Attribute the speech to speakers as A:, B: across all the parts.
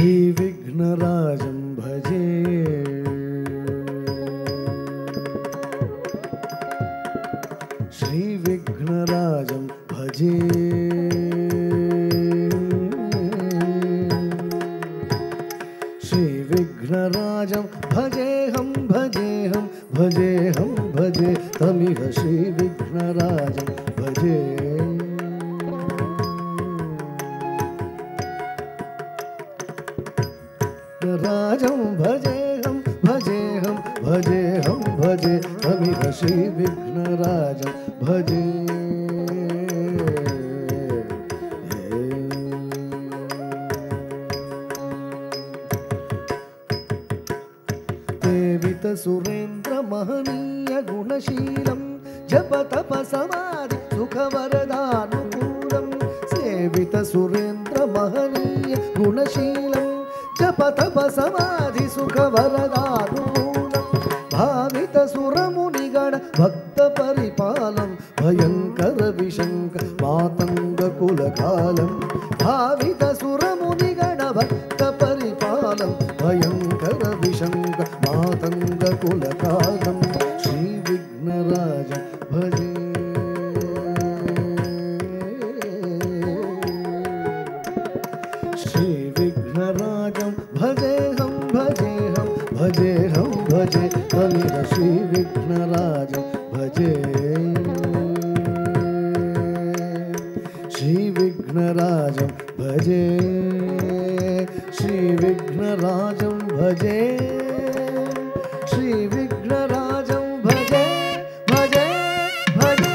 A: श्रीविघ्नराजं भजे श्रीविघ्नराजं भजे श्रीविघ्नराजं भजेऽहं भजेऽहं भजेऽहं भजे तमिह श्रीविघ्नराजं भजे राजं भजेऽहं भजेऽहं भजेऽहं भजे तमिह श्रीविघ्नराजं भजे देवित सुरेन्द्र महनीय गुणशीलं जप तप समाधि सुखवरदानुकूलं सेवित सुरेन्द्र महनीय गुणशीलं जप तप समाधि सुखवरदानुकूलं भावित सुरमुनिगण भक्त परिपालं भयंकर विशंकर मातंग कुलकालं भावित सुरमुनिगण भक्त परिपालं भयंकर विशंकर मातंग कुलकालं श्रीविघ्नराजं भजे श्रीविघ्नराजं भजेऽहं भजेऽहं भजेऽहं भजे तमिह श्रीविघ्नराजं भजे श्रीविघ्नराजं भजे श्रीविघ्नराजं भजे श्रीविघ्नराजं भजे भजे भजे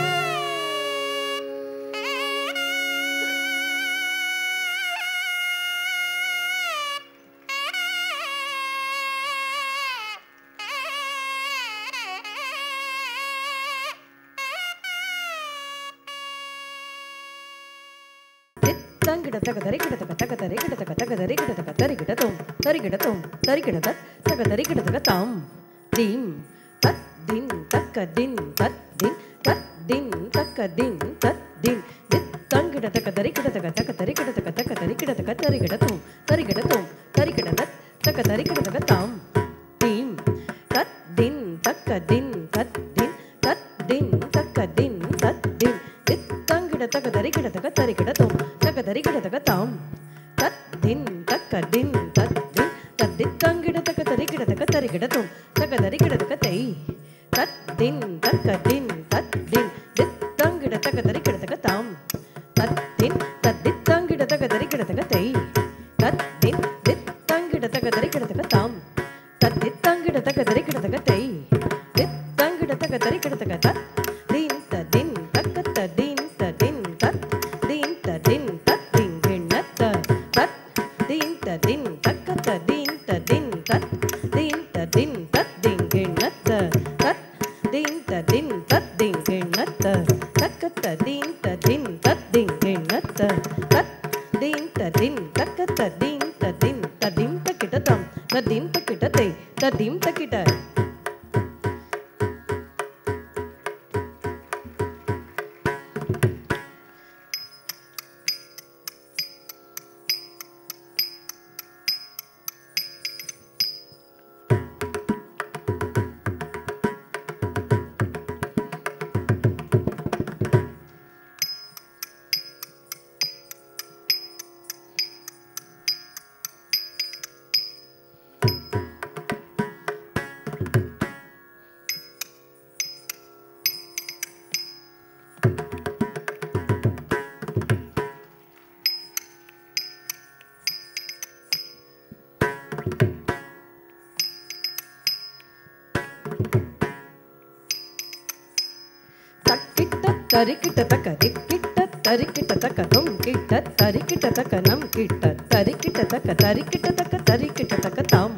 B: तरिकिट तक रिकिट तरिकिट तक तुम किट तरिकिट तक नम किट तरिकिट तक तरिकिट तक ताम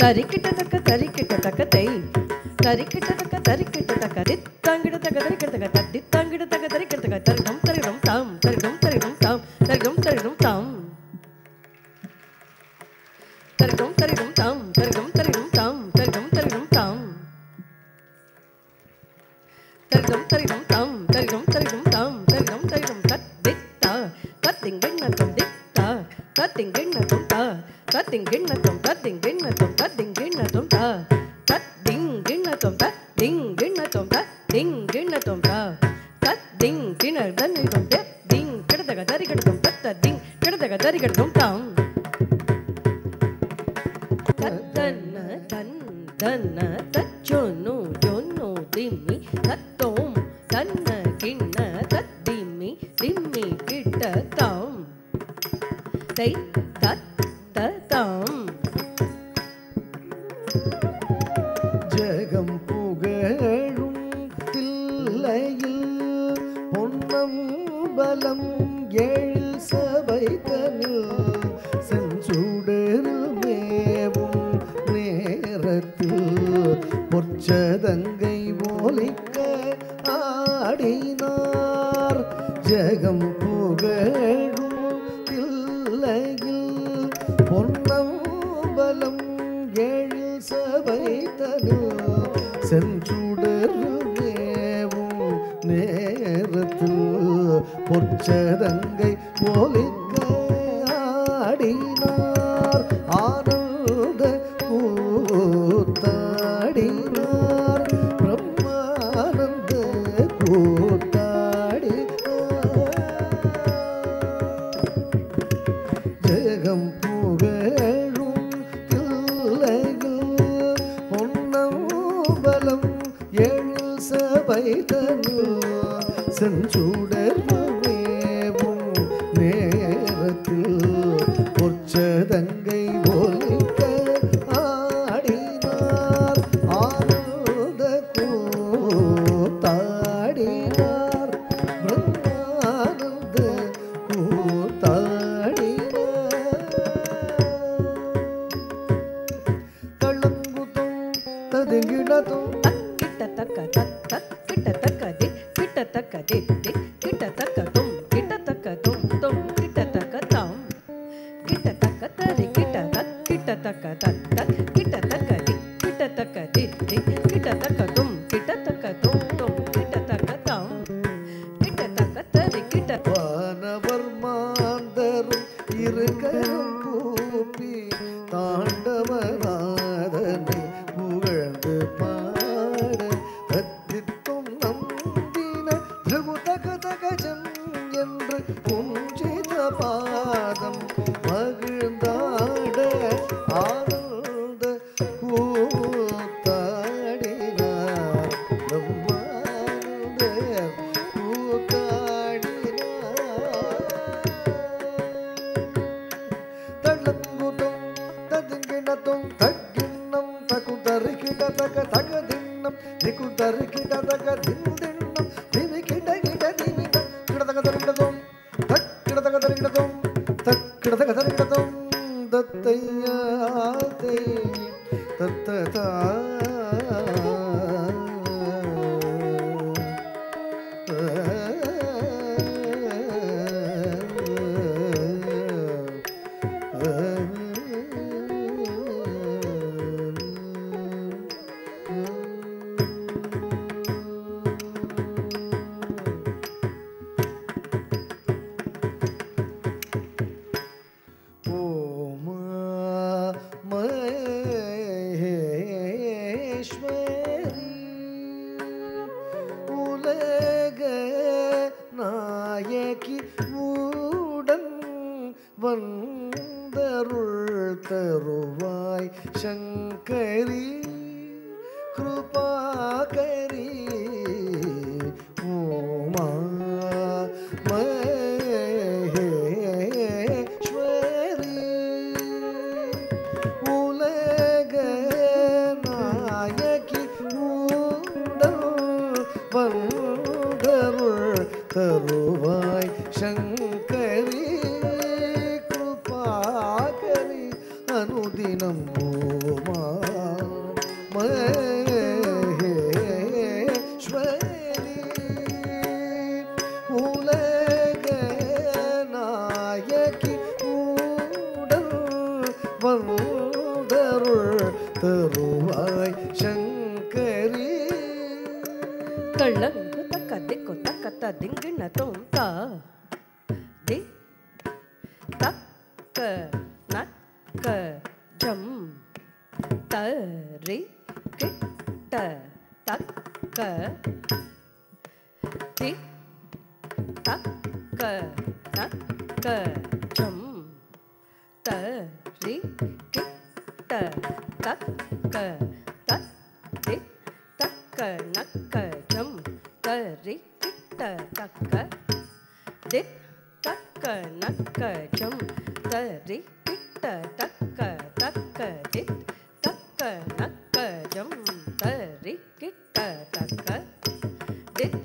B: तरिकिट तक तई तरिकिट तक दित्तांगिड तक तरिकिट तक दित्तांगिड तक तरिकिट तक तरिगम तरिगम ताम तरिगम तरिगम ताम तरिगम तरिगम ताम तरिगम तरिगम ताम तरिगम तरिगम ताम तरिगम तरिगम ताम तरिगम तरिगम ताम तरिगम तरिगम ताम तरिगम तरिगम तत दित्ता तत दिंगिण तुम दित्ता तत दिंगिण तुम ता तत தத்திங்கிண்ணத்தும் தத்திங்கிண்ணத்தும் தத்திங்கிண்ணத்தும் தா தத்திங்கிண்ணத்தும் தத்திங்கிண்ணத்தும் தத்திங்கிண்ணத்தும் தா தத்திங் கிணர் தன்னிடும் திங் கிடதக தரி கிடத்தும் தத்திங் கிடதக தரி கிடத்தும் தாம் தத்தன்ன தன் தன்ன தச்சொன்னு ஜொன்னு திம்மி தத்தோம் தன்ன கிண்ண தத்திம்மி திம்மி கிட்ட தாம் தை தத்த தாம்
A: ஜெகம் புகழும் தில்லையில் பொன்னம் பலம் ஏழில் சபை தனில் செஞ்சுடரு மேவும் நேரத்தில் பொற்சதங்கை ஒலிக்க ஆடினார் ஜெகம் புகழும் தில்லையில் பொன்னம் பலம் ஏழில் சபை தனில் செஞ்சுடரு மேவும் நேரத்தில் பொற்சதங்கை ஒலிக்க ஆடினார் ஆனந்த கூத்தாடினார் பிரம்மானந்த கூத்தாடினார் ஜெகம் புகழும் தில்லையில் பொன்னம் பலம் ஏழில் சபை தனில் செஞ்சுடர் மேவும் நேரத்தில் பொற்சதங்கை ஒலிக்க ஆடினார் ஆனந்த கூத்தாடினார் பிரம்மானந்த கூத்தாடினார் தளங்குதும் ததுங்கிடதும்
B: கிட்டத்தக்க தக் கிட்டத்தக்க தி கிட்டத்தக்க தி கிட்டத்தக்க தும் தும் கிட்டத்தக்க தாம் கிட்டத்தக்க தரி கிட்டத்தக்க தக் கிட்டத்தக்க தி கிட்டத்தக்க தி கிட்டத்தக்க தும் தும் கிட்டத்தக்க தாம் கிட்டத்தக்க தரி
A: வானவர் மாந்தரும் இருக்கரம் கூப்பி தாண்டவநாதனை புகழ்ந்து பாட தத்தித்தும் நம்பின திரகுதகதகஜம் என்று குஞ்சித பாதம் மகிழ்ந்தாட ஆனந்த கூத்தாடினார் பிரம்மானந்த தள்ளங்குதும் ததிங்கிணத்தும் தக்கிண்ணம் தகுதறிகிட தக தகதிண்ணம் திகுதறிகிட தக திந்திண்ணம் திமிகிட கிட திமிட கிடதக தரிகிடதும் தக்கிடதக தரிகிடதும் தக்கிடதக தரிகிடதும் தத்தையாத்தை தத்ததா நாயகி உடன் வந்தருள் தருவாய் சங்கரி கிருபாகரி உமா மகேஸ்வரி உலக நாயகி உடன் வந்தருள் தருவாய் சங்கரி கிருபாகரி அனுதினம் ஓமா மகேஸ்வரி உலக நாயகி உடன் வந்தருள் தருவாய் சங்கரி
B: கள்ளங்கு தக்க திக்கு தக்கத்த திங்கிண்ண தும் தி தக்க நக்க க ஜம் தரி கிட்ட தக்க தி தக்க நக்க ஜம் தரி கிட்ட தக்க தத்தி தக்க நக்க ஜம் தரி கிட்ட தக்க தித் தக்க நக்க ஜம் தரி கிட்ட தக்க தக்க தித் தக்க நக்க ஜம் தரி கிட்ட தக்க தித்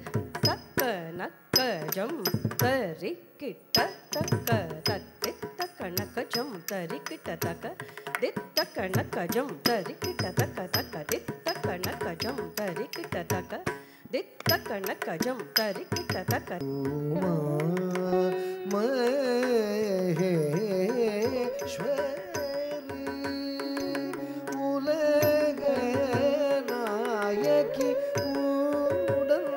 B: தக்க நக்க ஜம் தரி கிட்ட தக்க தத்தித் தக்க நக்க ஜம் தரி கிட்ட தக்க தித் தக்க நக்க ஜம் தரி கிட்ட தக்க தக்க தித் தக்க நக்க ஜம் தரி கிட்ட தக்க தித் தக்க நக்க ஜம் தரி கிட்ட தக்க
A: உமா மகேஸ்வரி உலக நாயகி உடன்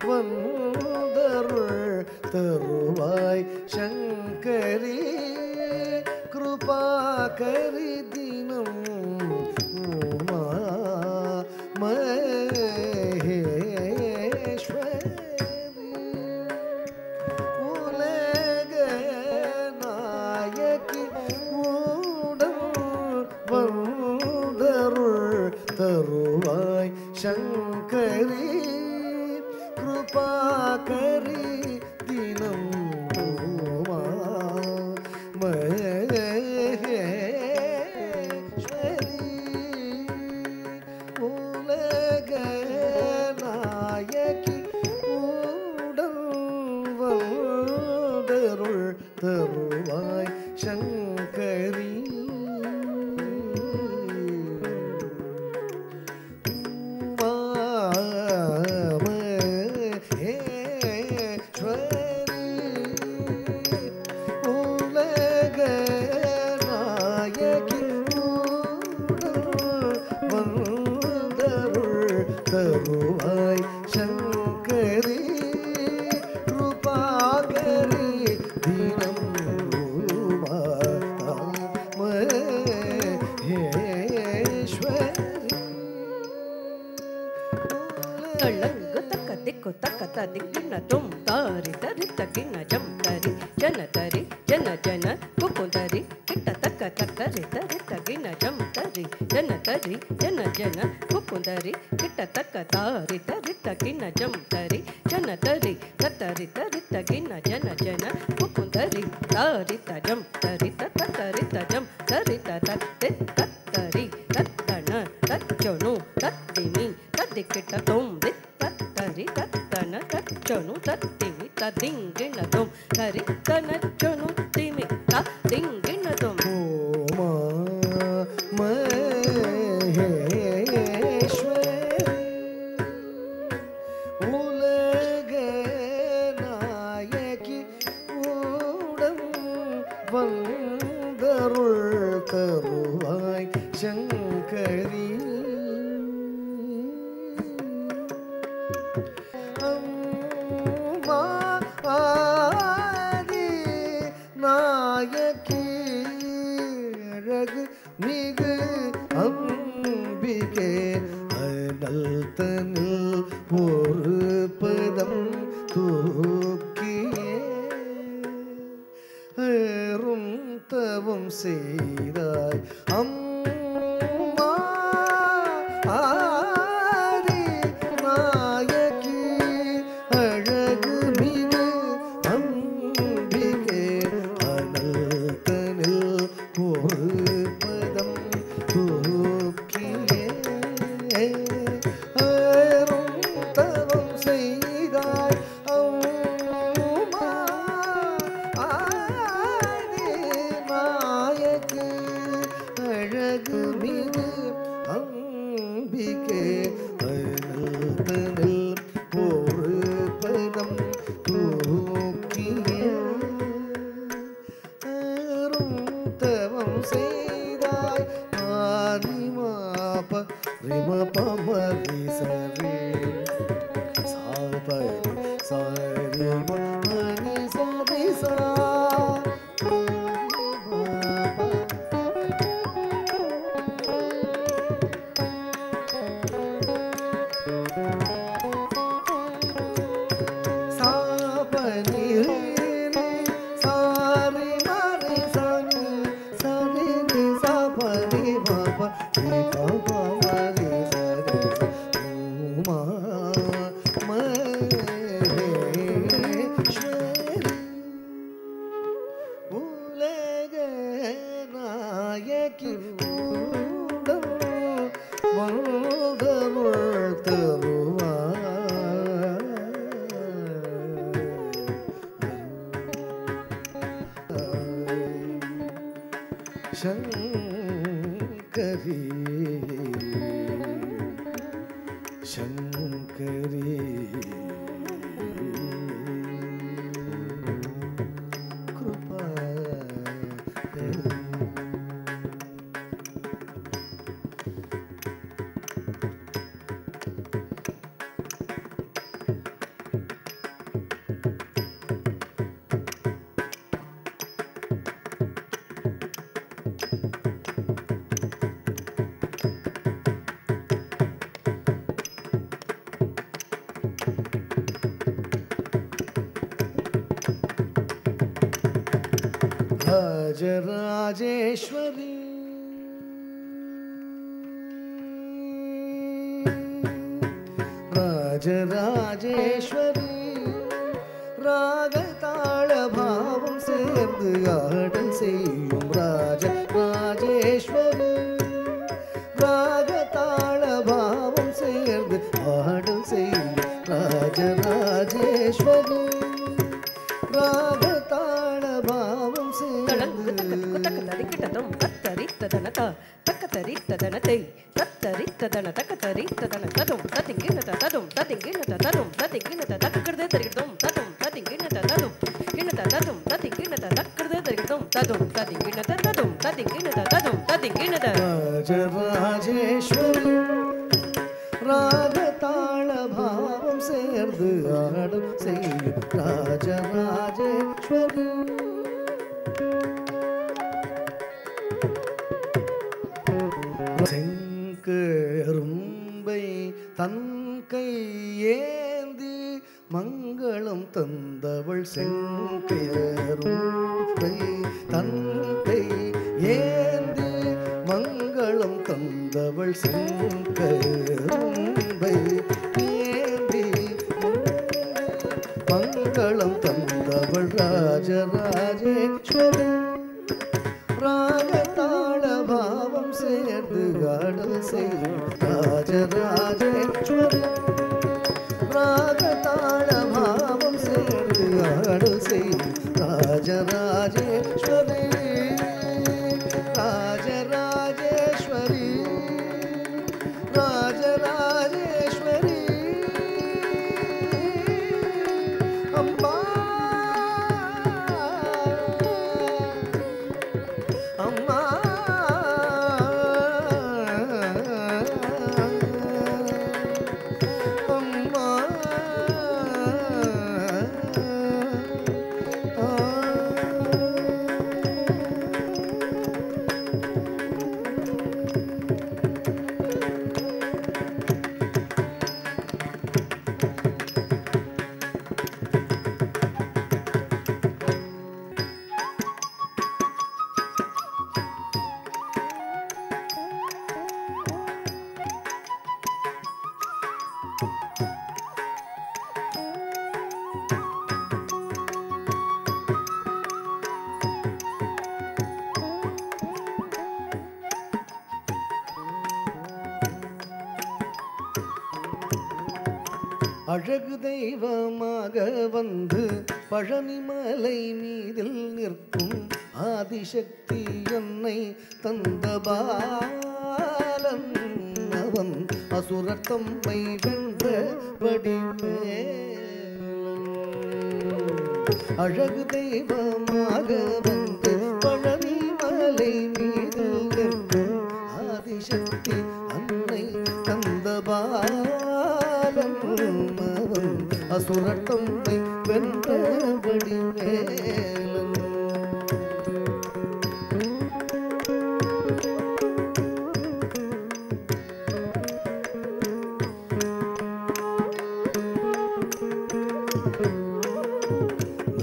A: வந்தருள் தருவாய் சங்கரி கிருபாகரி தினம் உமா மகேஸ்வரி உலக நாயகி உடன் வந்தருள் தருவாய் சங்கரி கிருபாகரி தினம் உமா மகேஸ்வரி உலக நாயகி உடன் வந்தருள் தருவாய் சங்கரி உலக நாயகி வந்தருள் தருவாய் சங்கரி கிருபாகரி தினம்
B: ತಳ್ಳಂಗು ತಕ್ಕ ದಿಕ್ಕು ತಕ್ಕ ದಿಕ್ಕಿನ ತುಂ ತಾರಿ ತರಿ ತಗಿನ ಜಂ ತರಿ ಜನ ಜನ ಕುಕುಂದರಿ ಕಿಟ್ಟ ತಕ್ಕ ತಕ್ಕರಿ ತರಿ ತಗಿನ ಜಂ ತರಿ ಜನ ಕುಕುಂದರಿ ಕಿಟ್ಟ ತಕ್ಕ ತಾರಿ ತರಿ ತಗಿನ ಜಂ ತರಿ ಜನ ತರಿ ತರಿ ತಗಿನ ಜನ ಕುಕುಂದರಿ ತಾರಿ ತಜಂ ತರಿ ತರಿ ತಜಂ ತರಿ ತತ್ತಿ ತತ್ತರಿ ತತ್ತಣ ತಚ್ಚೊನು ತತ್ತಿಮಿ ತದ್ದಿಕ್ಕಿಟ್ಟ ತುಂ ತತ್ತರಿ ತತ್ತನ ತಚ್ಚೊನು ತತ್ತಿಮಿ ತದಿಂಗಿನ ತುಂ ತರಿ ತನಚ್ಚೊನು ತಿಮಿ ತದಿಂಗಿನ ತುಂ
A: ಉಮಾ ಮಹೇಶ್ವರಿ ಉಲಗ ನಾಯಕಿ ಉಡಂ வந்தருள் தருவாய் சங்கரி அம்மா ஆதி நாயகி அழகு மிகு அம்பிகே அனல் தனில் ஒரு பதம் தூக்கியே ஏறும் தவம் செய்தாய் அம்மா ஆதி நாயகி அழகு மிகு அம்பிகே அனல் தனில் ஒரு பதம் தூக்கியே ஏறும் தவம் செய்தாய் அம்மா ஆதி நாயகி அழகு शङ्करी शङ्करी कृपा राजराजेश्वरी राजराजेश्वरी रागताल भावம் சேர்ந்து ஆடல் செய்யும் ராஜராஜேஸ்வரி ராகதாள பாவம் சேர்ந்து ஆடல் செய்யும் ராஜராஜேஸ்வரி ராகதாள பாவம் சேர்ந்து
B: தக்கத்தரிக்கிட்டதும் தத்தரித்ததனதா தக்கத்தரித்ததனதை தத்தரித்ததன தக்கத்தரித்ததனததும் ததிங்கினததும் ததிங்கினததும் ததிங்கினத தக்கறது தரிக்கிட்டதும் ததும் ததிங்கினததும் கினததும் ததிங்கினத தக்கறது தரிக்கிட்டதும் ததும் ததிங்கினததும் ததிங்கினததும் ததிங்கினத
A: ராஜராஜேஸ்வரி ராகதாள பாவம் சேர்ந்து ஆடும் செய்யும் ராஜராஜேஸ்வரி செங்கரும்பை தன் கையேந்தி மங்களம் தந்தவள் செங்கரும்பை தன் கையேந்தி மங்களம் தந்தவள் செங்கரும்பை ஏந்தி மங்களம் தந்தவள் ராஜராஜேஸ்வரி ராகதாள பாவம் சேர்ந்து ஆடல் செய்யும் ராஜராஜேஸ்வரி ராகதாள பாவம் சேர்ந்து ஆடல் செய்யும் ராஜராஜேஸ்வரி ராஜராஜேஸ்வரி ராஜராஜேஸ்வரி அம்மா அம்மா அம்மா அழகு தெய்வமாக வந்து பழனிமலை மீதில் நிற்கும் ஆதிசக்தி என்னை தந்த பாலன் அவன் அசுரர் தம்மை வென்ற வடிவேலன் அழகு தெய்வமாக வந்து பழனிமலை மீதில் நிற்கும் ஆதிசக்தி அன்னை தந்த பாலன் அசுரர் தம்மை வென்ற வடிவேலன்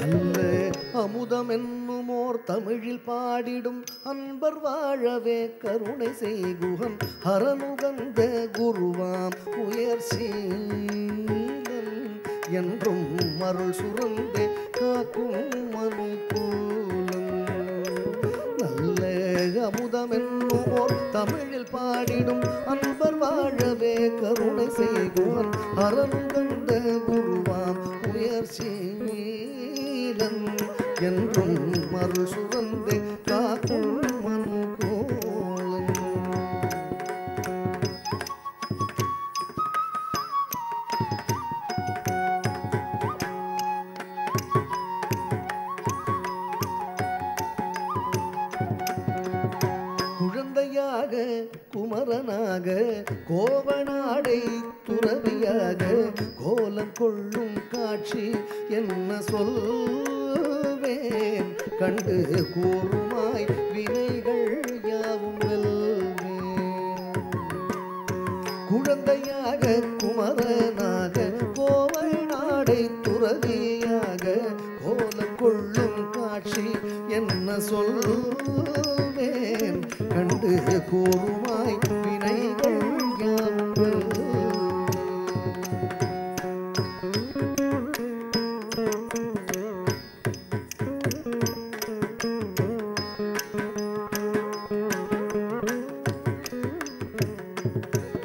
A: நல்ல அமுதம் என்னுமோர் தமிழில் பாடிடும் அன்பர் வாழவே கருணை செய்குகன் ஹரனுகந்த குருவாம் உயர் சீலன் என்றும் அருள் சுரந்தே காக்கும் மனுகூலன் நல்ல அமுதம் என்னுமோர் தமிழில் பாடிடும் அன்பர் வாழவே கருணை செய்குகன் ஹரனுகந்த குருவாம் உயர் சீலன் என்றும் அருள் சுரந்தே காக்கும் மனு சூரனாக கோவனாடை துறவியாக கோலம் கொள்ளும் காட்சி என்ன சொல்வேன் கண்டு கூறுமாய் வினைகள் யாவும் வெல்வேன் குழந்தையாக குமரனாக கோவனாடை துறவியாக கோலம் கொள்ளும் காட்சி என்ன சொல்வேன் கண்டு கூறுமாய் வினைகள் யாவும்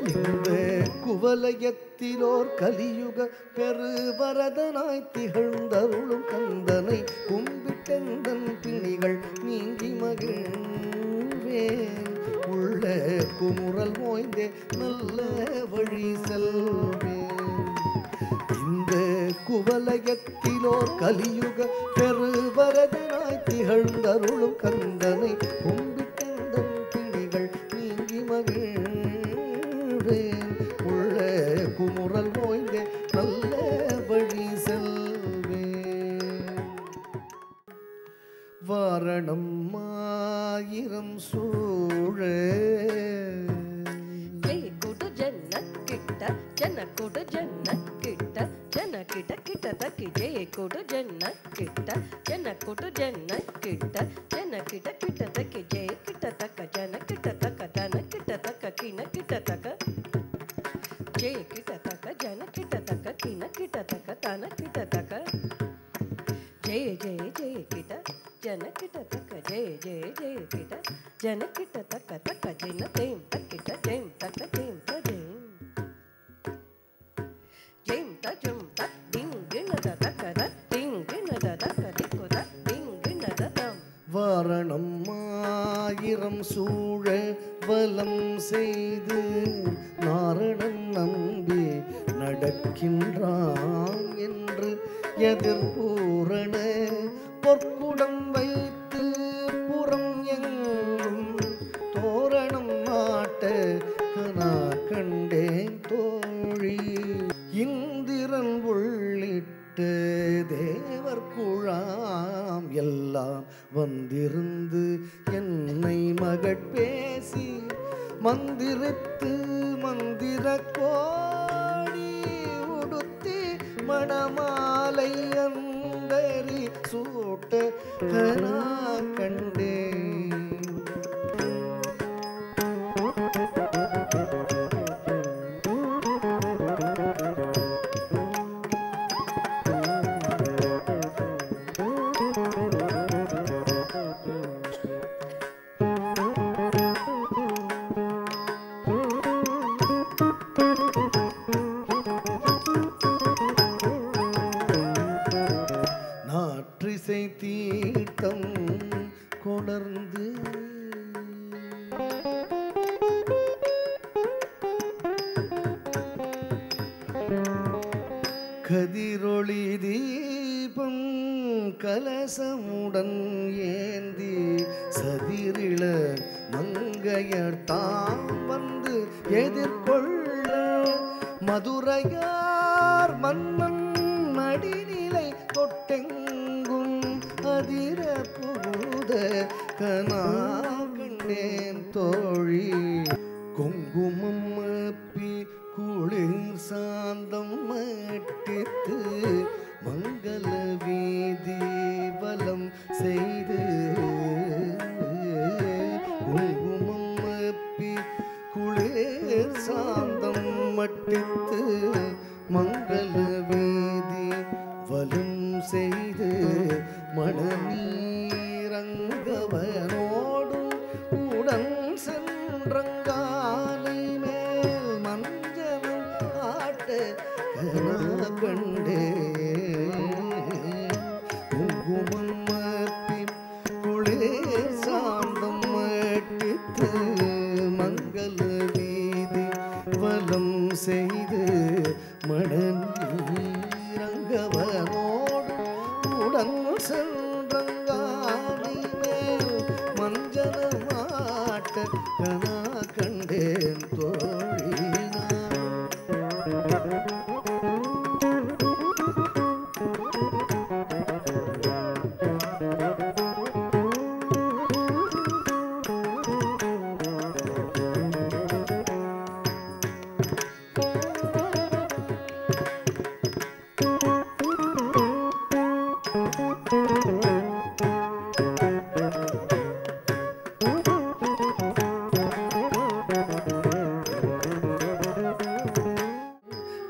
A: இந்த குவலயத்திலோர் கலியுக பெருவரதனாய் திகழ்ந்தருளும் கந்தனை கும்பிட்டெந்தன் பிணிகள் நீங்கி மகிழ்வேன் உள்ள குமுறல் மோய்ந்தே நல்ல வழி செல்வேன் இந்த குவலயத்திலோர் கலியுக பெருவரதனாய் திகழ்ந்தருளும் கந்தனை கும்பிட்டெந்தன் பிணிகள் நீங்கி மகிழ்வேன் உள்ள குமுறல் மோய்ந்தே நல்ல வழி செல்வேன் வாரணம் ஆயிரம் சூழ
B: கொடு ஜன்ன கிட்ட ஜன கொடு ஜன்ன கிட்ட ஜன கிட்ட கிட்ட தக்கி ஜெய கொடு ஜன்ன கிட்ட ஜன கொடு ஜன்ன கிட்ட ஜன கிட்ட கிட்ட தக்கி ஜெய கிட்ட தக்க ஜன கிட்ட தக்க தன கிட்ட தக்க கின கிட்ட தக்க ஜெய கிட்ட தக்க ஜன கிட்ட தக்க கின கிட்ட தக்க தன கிட்ட தக்க ஜெய ஜெய ஜெய கிட்ட ஜன கிட்ட தக்க ஜெய ஜெய ஜெய கிட்ட ஜன கிட்ட தக்க தக்க ஜென தேம் தக்கிட்ட ஜெயம் தக்க ஜெயம் த ஜெயம் ஜெயம் த ஜம் த டிங் கிணத தக்கத டிங் கிணத தக்க திக்குத டிங் கிணத தம்
A: வாரணம் ஆயிரம் சூழ வலம் செய்து நாரணன் நம்பி நடக்கின்றான் என்று எதிர்பூரண பொற்குடம் வைத்து புறம் எங்கும் தோரணம் நாட்ட கனா கண்டேன் தோழி இந்திரன் உள்ளிட்ட தேவர் குழாம் எல்லாம் வந்திருந்து என்னை மகட்பேசி மந்திரித்து மந்திர கோடி உடுத்தி மணமாலை அந்தரி சூட்ட கனா கண்டேன் நாற்றிசை தீர்த்தம் கொணர்ந்து கதிரொளி தீபம் கலசமுடன் ஏந்தி சதிரிள மங்கையர் தாம் வந்து எதிர்கொள்ள மதுரையார் மன்னன் நடிநிலை தொட்டெங்கும் அதிர புகுத கனா கண்டேன் தோழி குங்குமம் அப்பி குளிர் சாந்தம் மட்டித்து மங்கள வீதி வலம் செய்து குங்குமம் அப்பி குளிர் சாந்தம் மட்டித்து மங்கள வீதி வலம் செய்து மணநீரங்கவனோடும் உடன் சென்றங்காலை மேல் மஞ்சளும் ஆட்ட கனா கண்டே குங்குமம் அப்பி குளிர் சாந்தம் மட்டித்து மங்கள வீதி வலம் செய்து மணநீரங்கவனோடு உடன் சென்றங்காலை மேல் மஞ்சளமாட்ட கனா கண்டேன்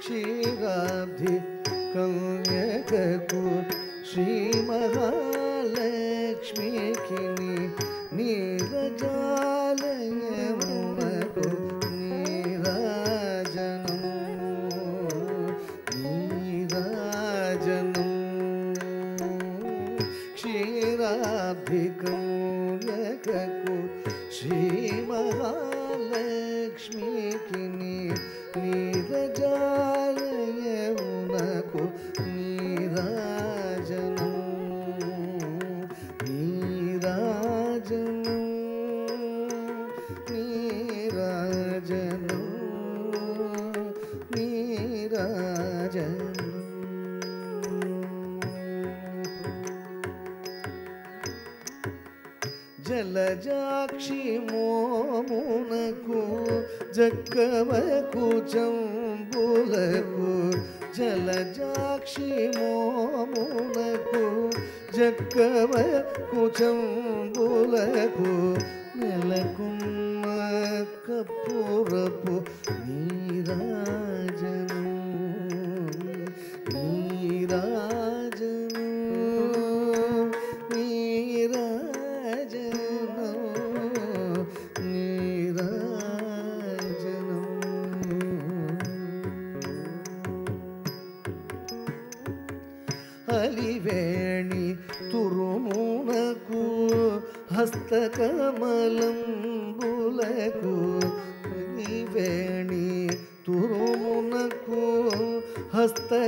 A: ಕ್ಷೀರಾಬ್ಧಿ ಕನ್ಯಕಕು ಶ್ರೀ ಮಹಾಲಕ್ಷ್ಮೀ ಕಿನಿ ನೀರಜಾಲಯಮುನಕು ನೀರಾಜನಂ ನೀರಾಜನಂ ಕ್ಷೀರಾಬ್ಧಿ ಕನ್ಯಕಕು ಶ್ರೀ ಮಹಾಲಕ್ಷ್ಮೀ ಕಿನಿ ನೀರಜಾಲಯಮುನಕು ನೀರಾಜನಂ ನೀರಾಜನಂ ನೀರಾಜನಂ ನೀರಾಜನಂ జలజాక్షి మోమునకు జక్కవకు చంబులకు జలజాక్షి మోమునకు జక్కవకు చంబులకు నెలకున్న కప్పురపు నీరాజనం నీరాజనం నీరాజనం నీరాజనం అలివేణి తురుమునకు హస్తకమలంబులకు అలివేణి తురుమునకు హస్తకమలంబులకు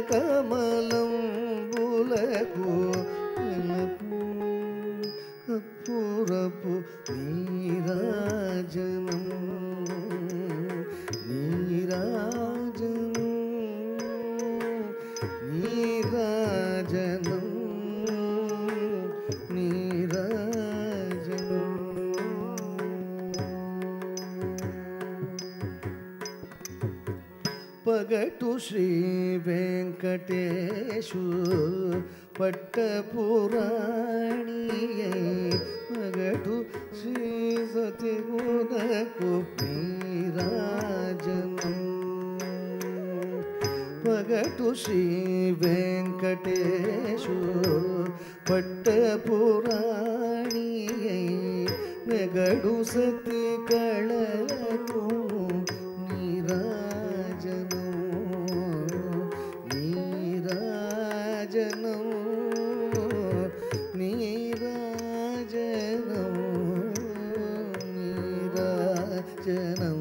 A: కప్పురపు నీరాజనం నీరాజనం నీరాజనం నీరాజనం పగటు శ్రీ వెంకటేశు పట్టపురాణియై పగటు శ్రీ సతిగుణకు నీరాజనం పగటు శ్రీ వెంకటేశు పట్టపురాణియై నెగడు సతి కళలకు నీరాజనం నీరాజనం నీరాజనం నీరాజనం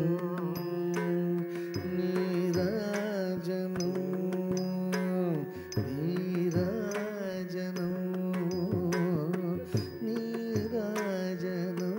A: నీరాజనం నీరాజనం నీరాజనం